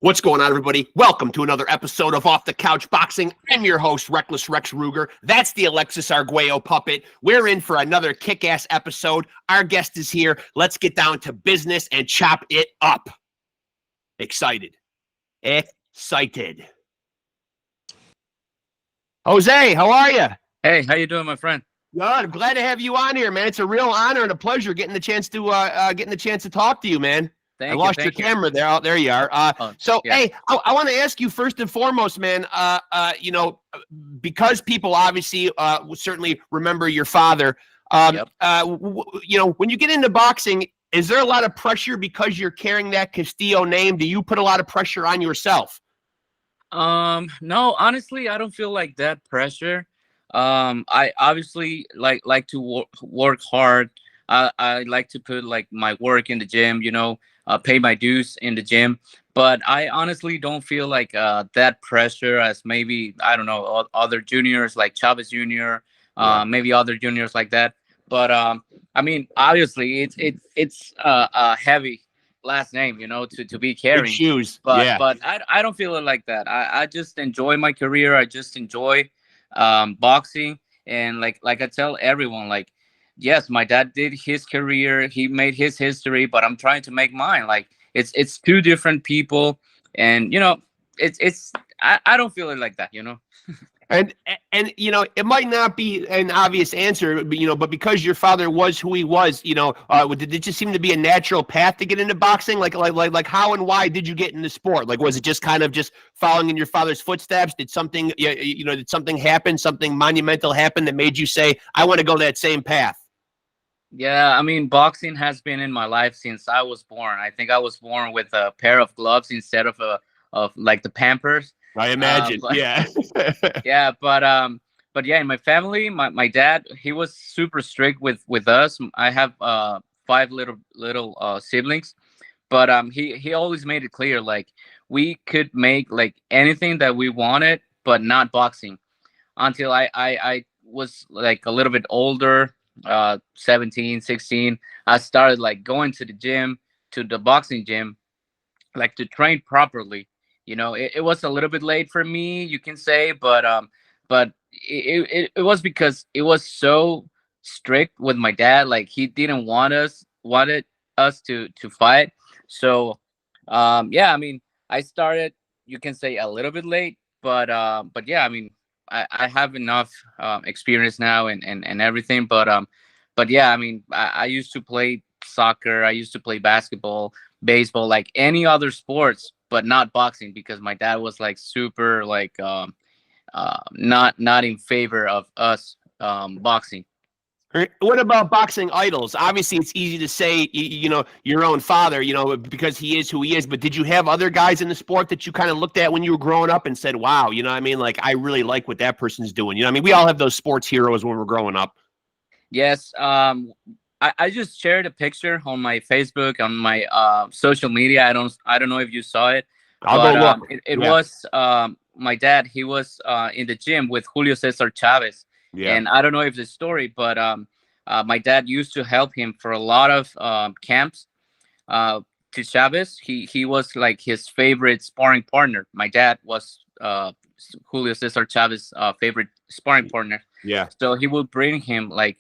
What's going on, everybody? Welcome to another episode of Off the Couch Boxing. I'm your host, Reckless Rex Ruger. That's the Alexis Arguello puppet. We're in for another kick-ass episode. Our guest is here. Let's get down to business and chop it up. Excited. Excited. Jose, how are you? Hey, how you doing, my friend? Good. I'm glad to have you on here, man. It's a real honor and a pleasure getting the chance to talk to you, man. I lost your camera there. Oh, there you are. Hey, I want to ask you first and foremost, man. Because people obviously certainly remember your father. When you get into boxing, is there a lot of pressure because you're carrying that Castillo name? Do you put a lot of pressure on yourself? No, honestly, I don't feel like that pressure. I obviously like to work hard. I like to put like my work in the gym, pay my dues in the gym. But I honestly don't feel like that pressure as maybe, I don't know, other juniors like Chavez Jr., maybe other juniors like that. But I mean, obviously it's a heavy last name, to be carrying. Big shoes. But I don't feel it like that. I just enjoy my career. I just enjoy boxing. And like I tell everyone, like, yes, my dad did his career. He made his history, but I'm trying to make mine. Like it's two different people, and I don't feel it like that. And it might not be an obvious answer, but because your father was who he was, did it just seem to be a natural path to get into boxing? Like how and why did you get into sport? Like, was it just kind of just following in your father's footsteps? Did something, did something happen, something monumental happen that made you say, I want to go that same path? Yeah, I mean, boxing has been in my life since I was born. I think I was born with a pair of gloves instead of like the Pampers. I imagine, yeah. Yeah, but yeah, in my family, my dad, he was super strict with us. I have 5 little siblings, but he always made it clear, like, we could make like anything that we wanted, but not boxing. Until I was like a little bit older, 17, 16, I started like going to the gym, to the boxing gym, like to train properly. It was a little bit late for me, you can say, but it was because it was so strict with my dad. Like, he didn't wanted us to fight. So yeah, I mean, I started, you can say, a little bit late, but yeah, I mean, I have enough experience now and everything, but yeah, I mean, I used to play soccer, I used to play basketball, baseball, like any other sports, but not boxing, because my dad was like super like not in favor of us boxing. What about boxing idols? Obviously, it's easy to say, your own father, because he is who he is. But did you have other guys in the sport that you kind of looked at when you were growing up and said, wow, what I mean? Like, I really like what that person's doing. I mean, we all have those sports heroes when we're growing up. Yes. I just shared a picture on my Facebook, on my social media. I don't know if you saw it. I'll go look. It was my dad. He was in the gym with Julio Cesar Chavez. Yeah. And I don't know if the story, but my dad used to help him for a lot of camps to Chavez. He was like his favorite sparring partner. My dad was Julio Cesar Chavez's favorite sparring partner. Yeah. So he would bring him like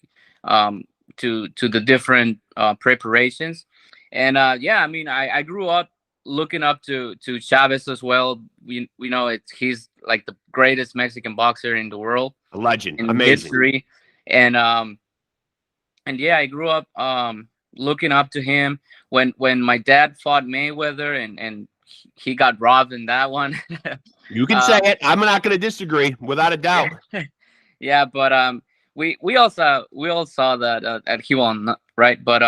to the different preparations. And yeah, I mean, I grew up looking up to Chavez as well. We know he's like the greatest Mexican boxer in the world. A legend, in amazing history. And yeah, I grew up looking up to him. When my dad fought Mayweather and he got robbed in that one. You can say it. I'm not going to disagree, without a doubt. Yeah, but we all saw that he won, right? But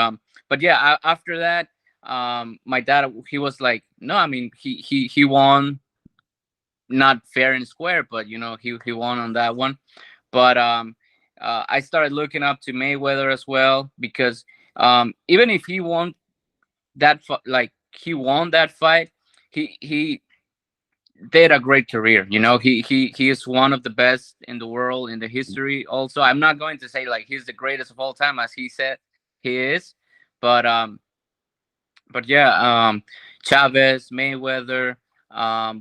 yeah, after that, my dad, he was like, no, I mean, he won, not fair and square, but he won on that one. But I started looking up to Mayweather as well, because even if he won that fight, he did a great career. He is one of the best in the world, in the history. Also, I'm not going to say like he's the greatest of all time, as he said he is, but yeah, Chavez, Mayweather,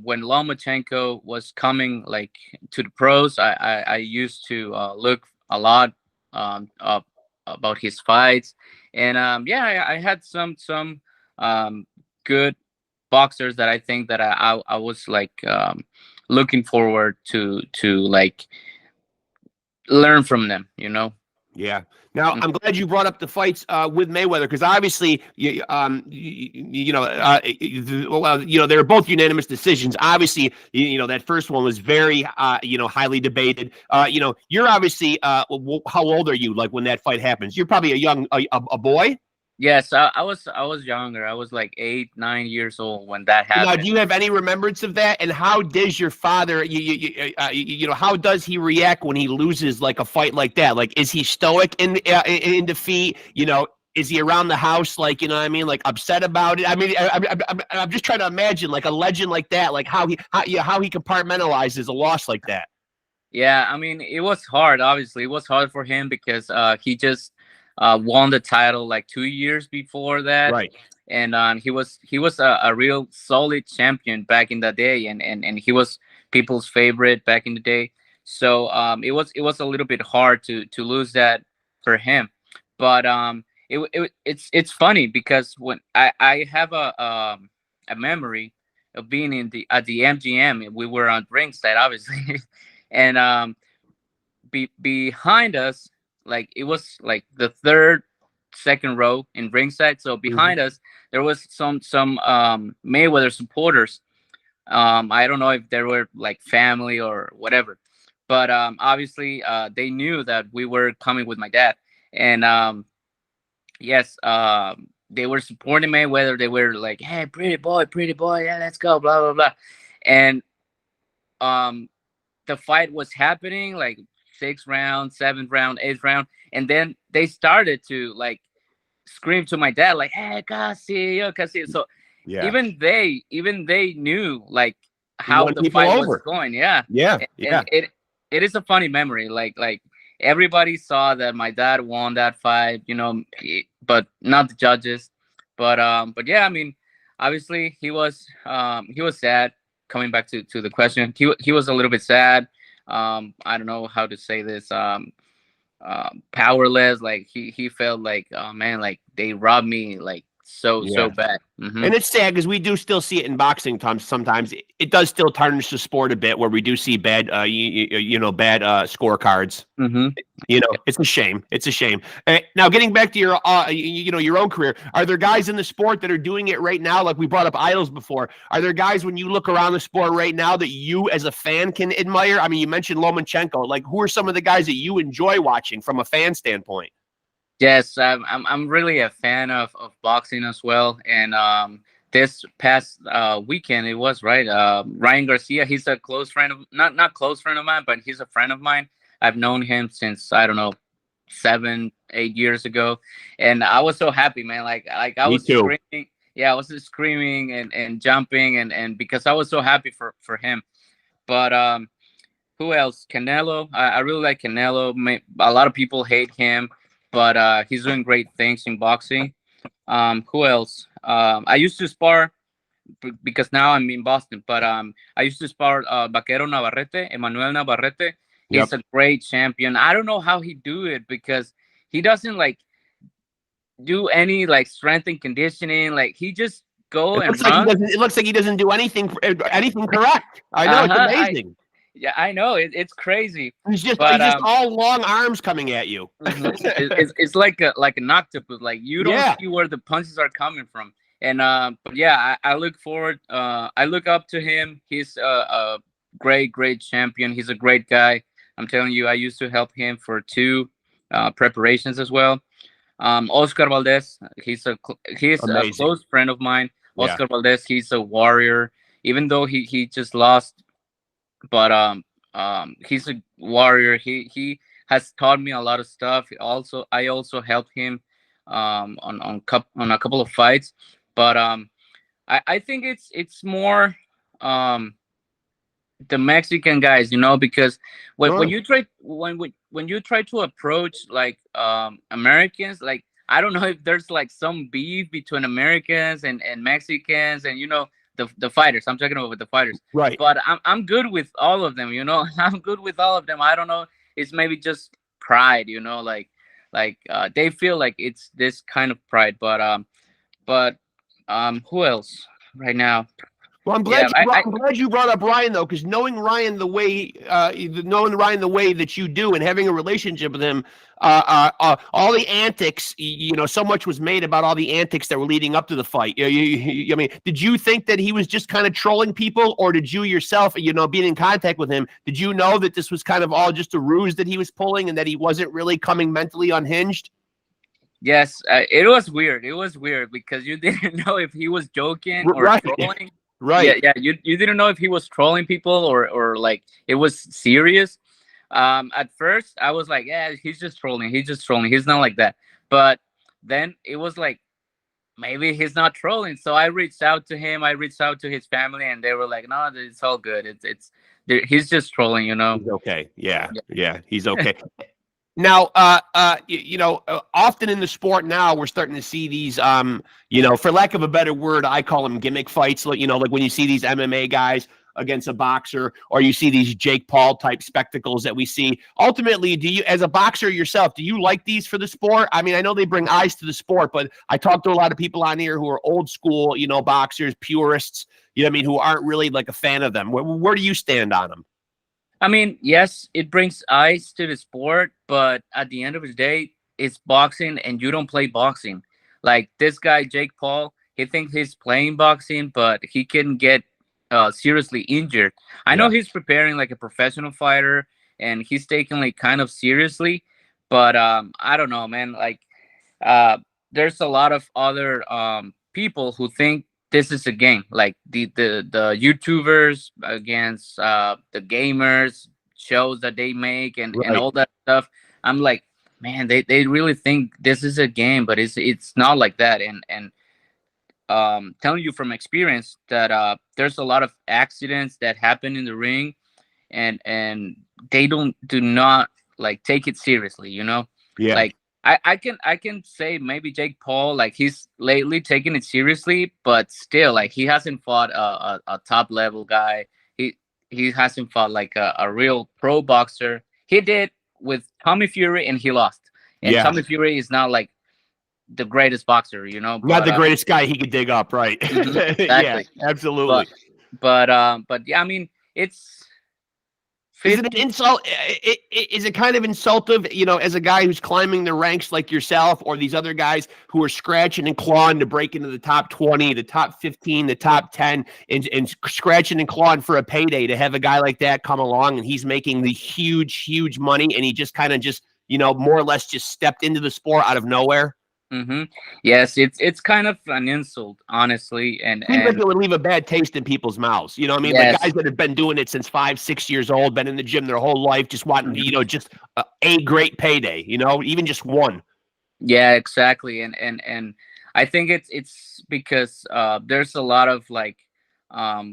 when Lomachenko was coming like to the pros, I used to look a lot up about his fights, and yeah, I had some um, good boxers that I think that I was like looking forward to like learn from them, you know. Yeah. Now, Mm. I'm glad you brought up the fights with Mayweather because obviously, well, they were both unanimous decisions. Obviously, that first one was very, highly debated. You're obviously, how old are you? Like when that fight happens, you're probably a boy. Yes, I was younger. I was like 8 9 years old when that Now, do happened. you have any remembrance of that? And how does your father, how does he react when he loses like a fight like that? Like, is he stoic in defeat? Is he around the house like what I mean, like upset about it? I mean, I'm just trying to imagine like a legend like that, like how he compartmentalizes a loss like that. Yeah, I mean, it was hard. Obviously, it was hard for him because he just won the title like 2 years before that, Right. and he was a real solid champion back in the day, and he was people's favorite back in the day. So it was a little bit hard to lose that for him, but it's funny because when I have a memory of being in the at the MGM, we were on ringside, obviously. And behind us, like it was like the third second row in ringside, so Mhm. behind us there was some Mayweather supporters. I don't know if they were like family or whatever, but obviously they knew that we were coming with my dad, and yes, they were supporting Mayweather. They were like, hey, pretty boy, yeah, let's go, blah blah blah. And um the fight was happening like sixth round, seventh round, eighth round, and then they started to like scream to my dad like, "Hey, Castillo, Castillo!" So Yeah. even they knew like He how won the people fight was over. going. Yeah, Yeah. and Yeah. it is a funny memory. Like everybody saw that my dad won that fight, but not the judges. But yeah, I mean, obviously he was sad. Coming back to the question, he was a little bit sad. I don't know how to say this. Powerless. Like he felt like, oh man, like they robbed me like so Yeah. bad. Hmm. And it's sad because we do still see it in boxing. Sometimes it does still tarnish the sport a bit, where we do see bad, bad scorecards. Hmm. It's a shame. It's a shame. Now, getting back to your, your own career, are there guys in the sport that are doing it right now? Like we brought up idols before. Are there guys when you look around the sport right now that you, as a fan, can admire? I mean, you mentioned Lomachenko. Like, who are some of the guys that you enjoy watching from a fan standpoint? Yes, I'm really a fan of boxing as well. And this past weekend, it was right. Ryan Garcia, he's a close friend of, not close friend of mine, but he's a friend of mine. I've known him since, I don't know, 7 8 years ago, and I was so happy, man. Like I Me was too. screaming. Yeah, I was just screaming and jumping, and because I was so happy for him. But who else? Canelo. I really like Canelo. A lot of people hate him, but he's doing great things in boxing. Who else? I used to spar because now I'm in Boston, but I used to spar Vaquero Navarrete, Emmanuel Navarrete. He's Yep. a great champion. I don't know how he do it because he doesn't like do any like strength and conditioning. Like he just go It and looks like he run. doesn't. It looks like he doesn't do anything correct. I know Uh it's huh. I amazing. Yeah, I know it's crazy, He's but just all long arms coming at you. it's like an octopus. Like you don't Yeah. see where the punches are coming from. And but yeah, I look forward. I look up to him. He's a great champion. He's a great guy. I'm telling you, I used to help him for two preparations as well. Oscar Valdez, he's a Amazing. close friend of mine. Yeah. Oscar Valdez, he's a warrior. Even though he just lost, but he's a warrior. He has taught me a lot of stuff. I also helped him on a couple of fights, but I think it's more um the Mexican guys, because when Oh, you try when you try to approach like Americans, like I don't know if there's like some beef between Americans and Mexicans, and the fighters. I'm talking about the fighters. Right. But I'm good with all of them. I'm good with all of them. I don't know. It's maybe just pride. They feel like it's this kind of pride. But who else right now? Well, Yeah, I'm glad you brought up Ryan though, because knowing Ryan the way that you do, and having a relationship with him, all the antics, so much was made about all the antics that were leading up to the fight. I mean, did you think that he was just kind of trolling people, or did you yourself, being in contact with him, did you know that this was kind of all just a ruse that he was pulling, and that he wasn't really coming mentally unhinged? Yes, it was weird. It was weird because you didn't know if he was joking or Right. trolling. Right. Yeah. You didn't know if he was trolling people or like it was serious. At first I was like, yeah, he's just trolling. He's just trolling. He's not like that. But then it was like, maybe he's not trolling. So I reached out to him. I reached out to his family, and they were like, no, it's all good. He's just trolling. He's okay. Yeah. He's okay. Now, often in the sport now, we're starting to see these, for lack of a better word, I call them gimmick fights. Like when you see these MMA guys against a boxer, or you see these Jake Paul type spectacles that we see. Ultimately, do you, as a boxer yourself, do you like these for the sport? I mean, I know they bring eyes to the sport, but I talk to a lot of people on here who are old school, boxers, purists, who aren't really like a fan of them. Where do you stand on them? I mean, yes, it brings eyes to the sport, but at the end of the day, it's boxing and you don't play boxing. Like this guy, Jake Paul, he thinks he's playing boxing, but he can get seriously injured. I know he's preparing like a professional fighter and he's taking like kind of seriously, but I don't know, man. Like there's a lot of other people who think this is a game, like the YouTubers against the gamers shows that they make and all that stuff. I'm like, man, they really think this is a game, but it's not like that. And telling you from experience that there's a lot of accidents that happen in the ring, and they do not like take it seriously, like I can say maybe Jake Paul, like he's lately taking it seriously, but still, like he hasn't fought a top level guy. He hasn't fought like a real pro boxer. He did with Tommy Fury and he lost. And Tommy Fury is not like the greatest boxer, Not the greatest guy he could dig up, right? Exactly. Yeah, absolutely. But yeah, I mean, it's. Is it an insult? Is it kind of insultive, as a guy who's climbing the ranks like yourself, or these other guys who are scratching and clawing to break into the top 20, the top 15, the top 10, and scratching and clawing for a payday, to have a guy like that come along and he's making the huge money, and he just kind of more or less just stepped into the sport out of nowhere? Yes, it's kind of an insult, honestly, and Seems like it would leave a bad taste in people's mouths. You know what I mean? Yes. Like guys that have been doing it since 5, 6 years old, been in the gym their whole life, just wanting, just a great payday. Even just one. Yeah, exactly, and I think it's because there's a lot of like I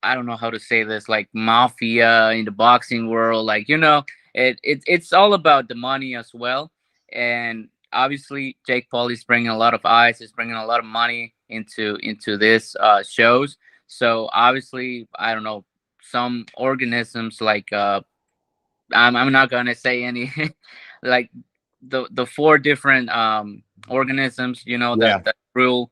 don't know how to say this, like mafia in the boxing world, like it's all about the money as well, and obviously Jake Paul is bringing a lot of eyes, is bringing a lot of money into this shows. So obviously, I don't know, some organisms like I'm not gonna say any like the 4 different organisms that rule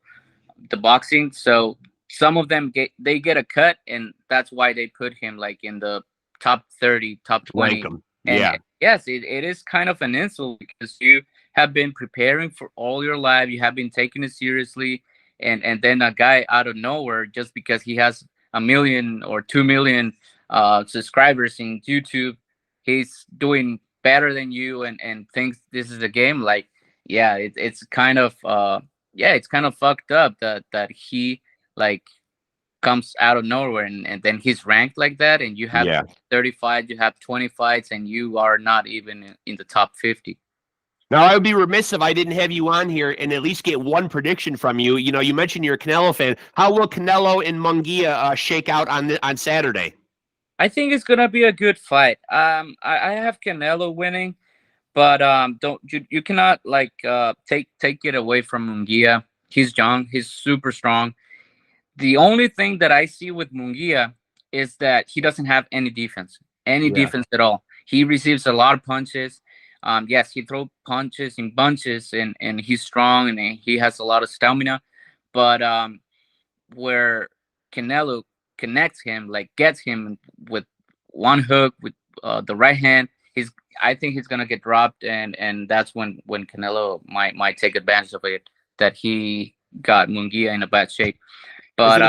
the boxing. So some of them get a cut, and that's why they put him like in the top 30, top 20. And yes, it is kind of an insult because you have been preparing for all your life, you have been taking it seriously, and then a guy out of nowhere, just because he has 1 million or 2 million subscribers in YouTube, he's doing better than you and thinks this is a game. Like, yeah, it's kind of it's kind of fucked up that he like comes out of nowhere, and then he's ranked like that, and you have 30 fights, you have 20 fights, and you are not even in the top 50. Now, I would be remiss if I didn't have you on here and at least get one prediction from you. You mentioned you're a Canelo fan. How will Canelo and Munguia shake out on Saturday? I think it's gonna be a good fight. I have Canelo winning, but don't you cannot like take it away from Munguia. He's young. He's super strong. The only thing that I see with Munguia is that he doesn't have any Yeah. defense at all. He receives a lot of punches. Yes, he throws punches in bunches, and he's strong and he has a lot of stamina. But where Canelo connects him, like gets him with one hook with the right hand, I think he's gonna get dropped, and that's when Canelo might take advantage of it, that he got Munguia in a bad shape. But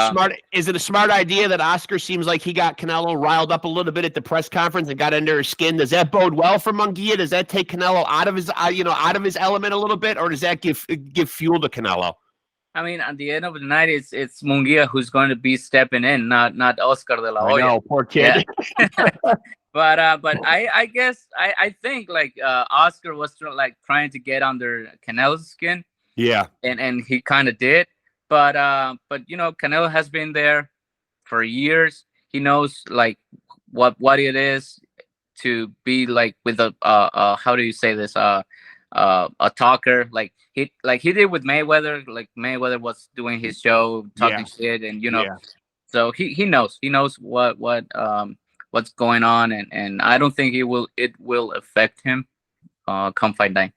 Is it a smart idea that Oscar seems like he got Canelo riled up a little bit at the press conference and got under his skin? Does that bode well for Munguia? Does that take Canelo out of his out of his element a little bit, or does that give fuel to Canelo? I mean, at the end of the night, it's Munguia who's going to be stepping in, not Oscar de la Hoya. I know, poor kid. Yeah. But I guess I think like Oscar was trying to get under Canelo's skin. Yeah. And he kind of did. But Canelo has been there for years. He knows like what it is to be like with a how do you say this a talker, like he did with Mayweather. Like Mayweather was doing his show talking shit, and so he knows what's going on, and I don't think it will affect him come fight night.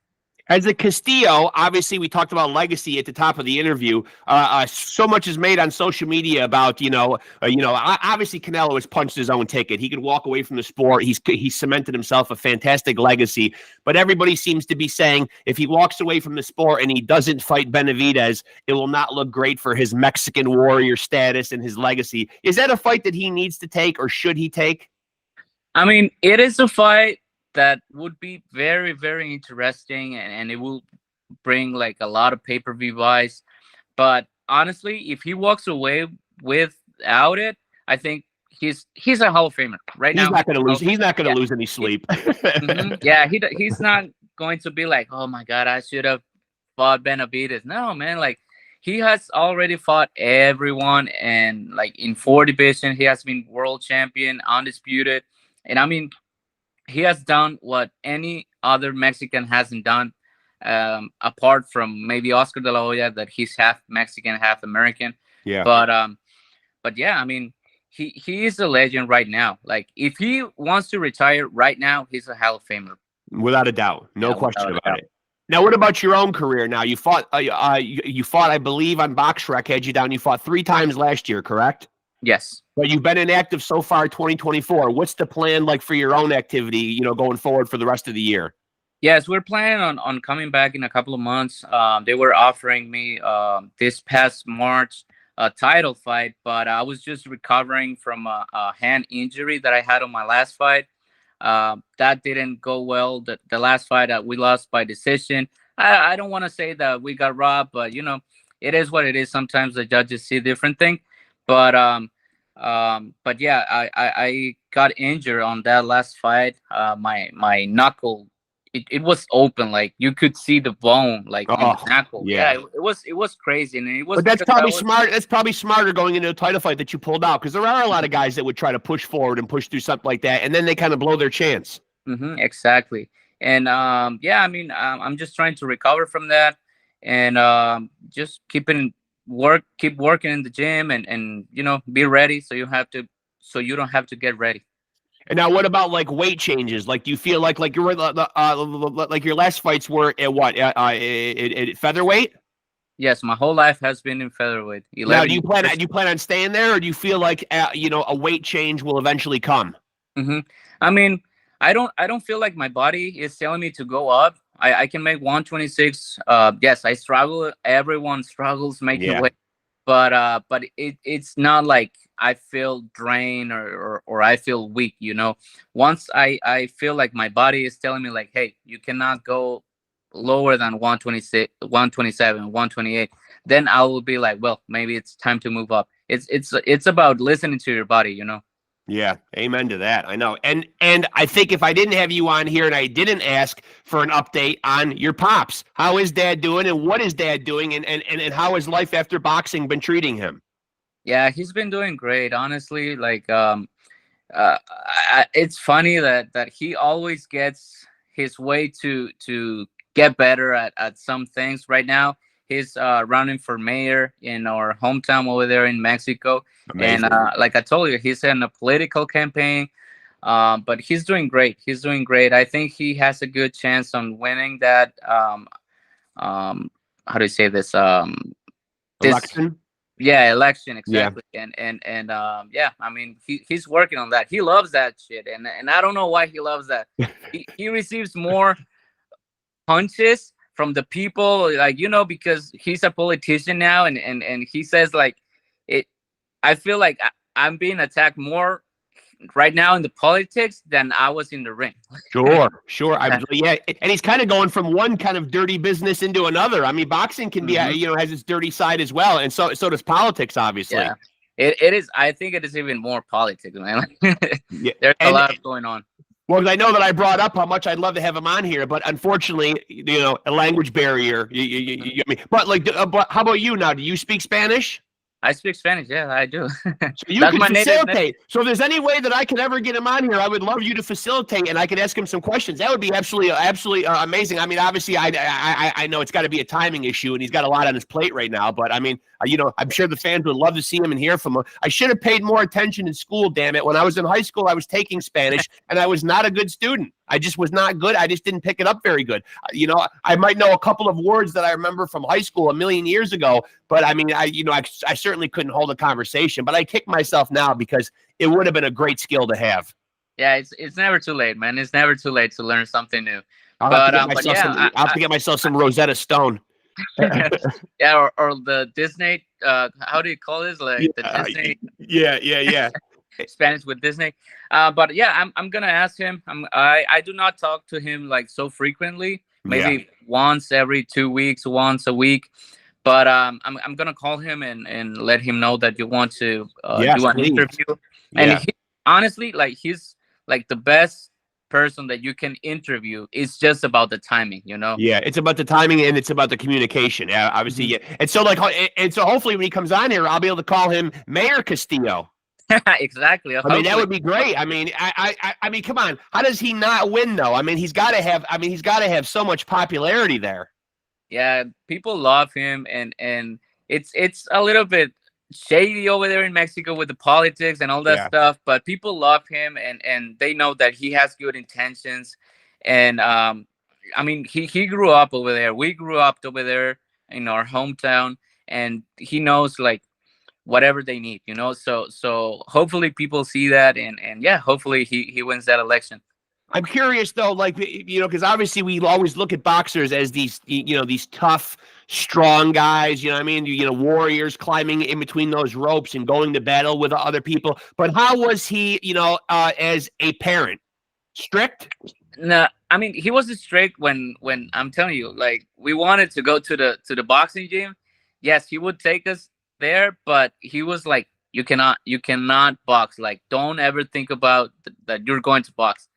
As a Castillo, obviously, we talked about legacy at the top of the interview. So much is made on social media about, obviously Canelo has punched his own ticket. He could walk away from the sport. He's cemented himself a fantastic legacy. But everybody seems to be saying if he walks away from the sport and he doesn't fight Benavidez, it will not look great for his Mexican warrior status and his legacy. Is that a fight that he needs to take, or should he take? I mean, it is a fight that would be very, very interesting, and it will bring like a lot of pay-per-view buys. But honestly, if he walks away without it, I think he's a Hall of Famer right now. He's not going to lose. He's not going to lose any sleep. Mm-hmm. Yeah, he's not going to be like, oh my God, I should have fought Benavidez. No, man, like he has already fought everyone, and like in 4 division, he has been world champion, undisputed, and I mean, he has done what any other Mexican hasn't done, apart from maybe Oscar de la Hoya, that he's half Mexican, half American. Yeah. But yeah, I mean, he is a legend right now. Like if he wants to retire right now, he's a Hall of Famer. Without a doubt. No question about it. Now, what about your own career? Now, you fought, I believe, on BoxRec, had you down. You fought 3 times last year, correct? Yes. But you've been inactive so far 2024. What's the plan like for your own activity, going forward for the rest of the year? Yes, we're planning on coming back in a couple of months. They were offering me this past March a title fight, but I was just recovering from a hand injury that I had on my last fight. That didn't go well. The last fight we lost by decision. I don't want to say that we got robbed, but it is what it is. Sometimes the judges see different thing. But yeah, I got injured on that last fight. My knuckle, it was open, like you could see the bone, like in the knuckle. Yeah, it was crazy, and it was. But that's probably smart. That's probably smarter going into a title fight that you pulled out, because there are a lot of guys that would try to push forward and push through something like that, and then they kind of blow their chance. Mm-hmm, exactly, and yeah, I mean, I'm just trying to recover from that, and just keep working in the gym, and be ready, so you don't have to get ready. And now, what about like weight changes? Like, do you feel like your last fights were at what at featherweight? Yes, my whole life has been in featherweight. Now, do you plan on staying there, or do you feel like a weight change will eventually come? Mm-hmm. I mean, I don't feel like my body is telling me to go up. I can make 126. Yes, I struggle. Everyone struggles making weight, but it's not like I feel drained or I feel weak. Once I feel like my body is telling me like, hey, you cannot go lower than 126, 127, 128, then I will be like, well, maybe it's time to move up. It's about listening to your body. Yeah, amen to that. I know. And I think if I didn't have you on here and I didn't ask for an update on your pops, how is Dad doing, and what is Dad doing, and how has life after boxing been treating him? Yeah, he's been doing great, honestly. Like it's funny that he always gets his way to get better at some things. Right now He's running for mayor in our hometown over there in Mexico. Amazing. And like I told you, he's in a political campaign. But he's doing great. He's doing great. I think he has a good chance on winning that. How do you say this? Election. Yeah, election, Yeah. exactly. And yeah, I mean, he's working on that. He loves that shit, and I don't know why he loves that. He receives more punches from the people, like, because he's a politician now, and he says like it. I feel like I'm being attacked more right now in the politics than I was in the ring. Sure. Yeah, and he's kind of going from one kind of dirty business into another. I mean, boxing can be, has its dirty side as well, and so does politics, obviously. Yeah, it is. I think it is even more politics, man. Yeah. There's a lot going on. Well, I know that I brought up how much I'd love to have him on here, but unfortunately, a language barrier. I mean, but how about you now? Do you speak Spanish? I speak Spanish. Yeah, I do. So you can facilitate. So if there's any way that I can ever get him on here, I would love you to facilitate, and I could ask him some questions. That would be absolutely amazing. I mean, obviously, I know it's got to be a timing issue, and he's got a lot on his plate right now. But I mean, I'm sure the fans would love to see him and hear from him. I should have paid more attention in school. Damn it! When I was in high school, I was taking Spanish, and I was not a good student. I just was not good. I just didn't pick it up very good. I might know a couple of words that I remember from high school a million years ago, but I mean, I certainly couldn't hold a conversation. But I kick myself now because it would have been a great skill to have. Yeah, it's never too late, man. It's never too late to learn something new. I'll have to get myself some Rosetta Stone. Yeah, or the Disney. How do you call this? Like the Disney. Yeah. Spanish with Disney. But yeah, I'm gonna ask him. I do not talk to him like so frequently. Maybe once every 2 weeks, once a week. But I'm gonna call him and let him know that you want to do an interview. And he, honestly, like, he's like the best person that you can interview. It's just about the timing, Yeah, it's about the timing and it's about the communication. Yeah, obviously. Yeah, and so hopefully when he comes on here, I'll be able to call him Mayor Castillo. Exactly. I mean, that would be great. I mean, I mean, come on. How does he not win though? I mean, he's got to have so much popularity there. Yeah, people love him, and it's a little bit shady over there in Mexico with the politics and all that stuff, but people love him, and they know that he has good intentions. And I mean, he grew up over there. We grew up over there in our hometown, and he knows like whatever they need, so hopefully people see that, and yeah, hopefully he wins that election. I'm curious though, like, because obviously we always look at boxers as these, these tough, strong guys, what I mean? Warriors climbing in between those ropes and going to battle with other people. But how was he, as a parent? Strict? No, I mean, he was strict when I'm telling you, like, we wanted to go to the boxing gym. Yes, he would take us there, but he was like, you cannot box. Like, don't ever think about that you're going to box.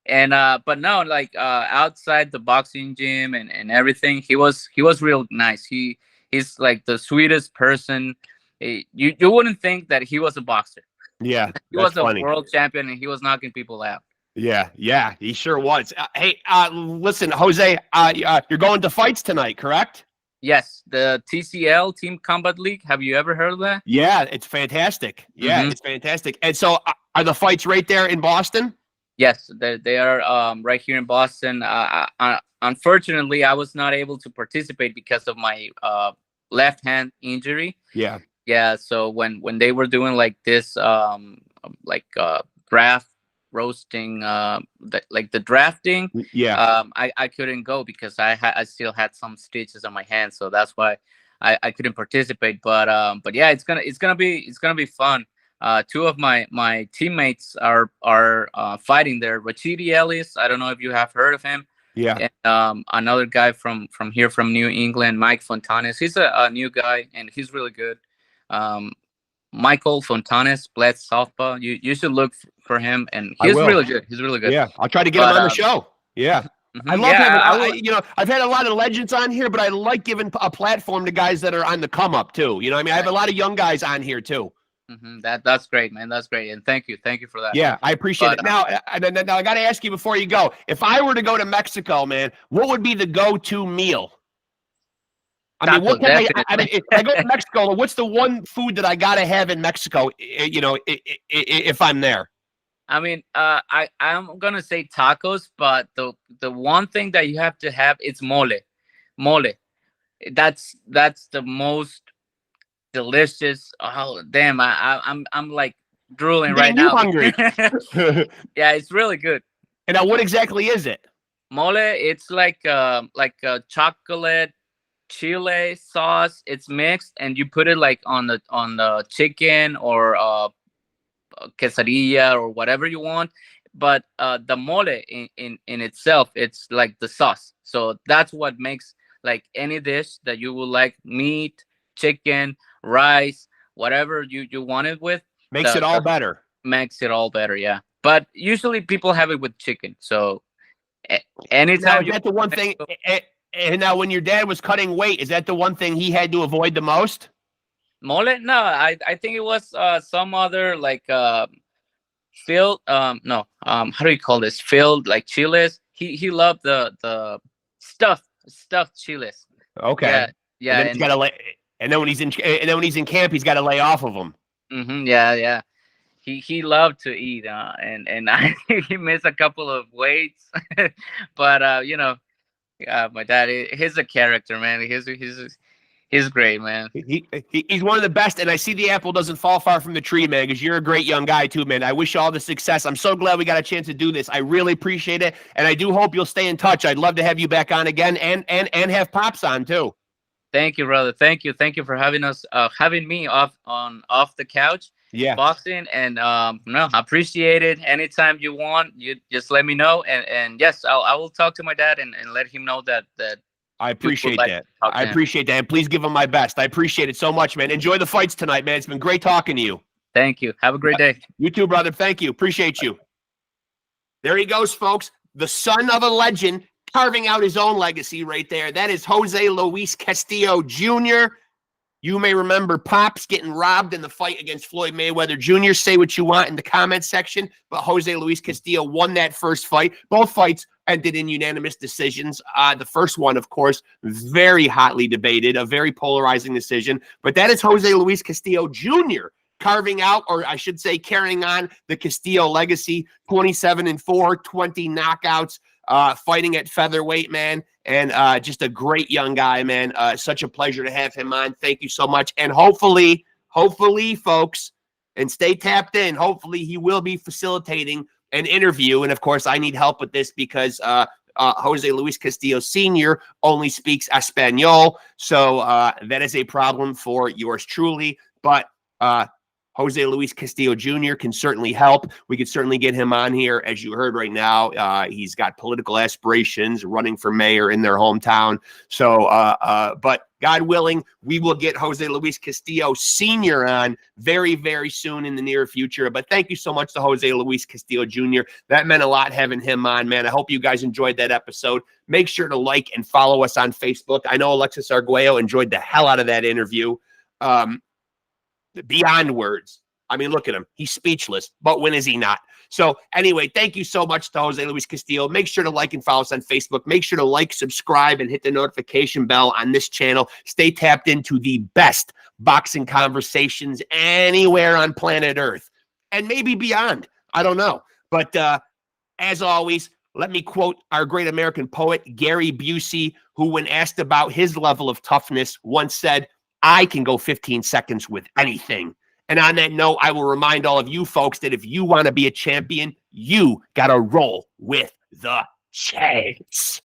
And but no, like, outside the boxing gym and everything, he was real nice. He's like the sweetest person. You wouldn't think that he was a boxer. Yeah, he was a world champion, and he was knocking people out. Yeah, he sure was. Hey, listen, Jose, you're going to fights tonight, correct? Yes, the TCL, Team Combat League. Have you ever heard of that? Yeah, it's fantastic. Yeah, it's fantastic. And so, are the fights right there in Boston? Yes, they are right here in Boston. Unfortunately, I was not able to participate because of my left hand injury. Yeah. So when they were doing like this, draft roasting, the drafting, I couldn't go because I still had some stitches on my hand, so that's why I couldn't participate. But yeah, it's gonna be fun. Two of my teammates are fighting there. Rachidi Ellis, I don't know if you have heard of him. Yeah. And another guy from here, from New England, Mike Fontanes. He's a new guy, and he's really good. Michael Fontanes, Bled Southpaw. You should look for him, and he's really good. He's really good. Yeah, I'll try to get him on the show. Yeah. I love having, I've had a lot of legends on here, but I like giving a platform to guys that are on the come up too. I mean, I have a lot of young guys on here too. That's great, man. That's great, and thank you for that. Yeah, I appreciate it. Now I got to ask you before you go: if I were to go to Mexico, man, what would be the go-to meal? I mean, what Tacos, can definitely. I mean, if I go to Mexico, what's the one food that I gotta have in Mexico? You know, if I'm there. I mean, I'm gonna say tacos, but the one thing that you have to have is mole. Mole. That's the most delicious. Oh damn! I'm like drooling I'm right getting you now. hungry. Yeah, it's really good. And now, what exactly is it? Mole. It's like a chocolate chile sauce. It's mixed, and you put it like on the chicken or quesadilla or whatever you want. But the mole in itself, it's like the sauce. So that's what makes like any dish that you would like, meat, chicken, rice, whatever you want it with. Makes it The all better. makes it all better. Yeah. But usually people have it with chicken. So Now, anytime is you that the one thing? And now, when your dad was cutting weight, is that the one thing he had to avoid the most? mole, no, I think it was some other like filled no how do you call this, filled like chiles. He loved the stuffed chiles. Okay. Yeah, And yeah. then he's got to lay. And then when he's in camp, he's got to lay off of them. Yeah, yeah. He loved to eat, and I think he missed a couple of weights. But my dad, he's a character, man. He's great, man. He's one of the best, and I see the apple doesn't fall far from the tree, man, because you're a great young guy too, man. I wish you all the success. I'm so glad we got a chance to do this. I really appreciate it, and I do hope you'll stay in touch. I'd love to have you back on again, and have Pops on too. Thank you, brother. Thank you for having me off the couch, Yeah, boxing, and no, I appreciate it. Anytime you want, you just let me know, and yes, I will talk to my dad and let him know that I you would appreciate like that. to talk to I him. appreciate that, and please give him my best. I appreciate it so much, man. Enjoy the fights tonight, man. It's been great talking to you. Thank you. Have a great day. You too, brother. Thank you. Appreciate you. There he goes, folks. The son of a legend, carving out his own legacy right there. That is Jose Luis Castillo Jr. You may remember Pops getting robbed in the fight against Floyd Mayweather Jr. Say what you want in the comment section, but Jose Luis Castillo won that first fight. Both fights ended in unanimous decisions. The first one, of course, very hotly debated, a very polarizing decision, but that is Jose Luis Castillo Jr. carving out, or I should say carrying on, the Castillo legacy. 27-4, 20 knockouts, fighting at featherweight, man. And just a great young guy, man. Such a pleasure to have him on. Thank you so much. And hopefully, folks, and stay tapped in, hopefully he will be facilitating an interview. And of course, I need help with this because Jose Luis Castillo Sr. only speaks Espanol. So that is a problem for yours truly. But Jose Luis Castillo Jr. can certainly help. We could certainly get him on here. As you heard right now, he's got political aspirations, running for mayor in their hometown. So, but God willing, we will get Jose Luis Castillo Sr. on very, very soon in the near future. But thank you so much to Jose Luis Castillo Jr. That meant a lot having him on, man. I hope you guys enjoyed that episode. Make sure to like and follow us on Facebook. I know Alexis Arguello enjoyed the hell out of that interview. Beyond words. I mean, look at him. He's speechless, but when is he not? So anyway, thank you so much to Jose Luis Castillo. Make sure to like and follow us on Facebook. Make sure to like, subscribe, and hit the notification bell on this channel. Stay tapped into the best boxing conversations anywhere on planet Earth and maybe beyond. I don't know. But as always, let me quote our great American poet, Gary Busey, who, when asked about his level of toughness, once said, "I can go 15 seconds with anything." And on that note, I will remind all of you folks that if you want to be a champion, you got to roll with the champs.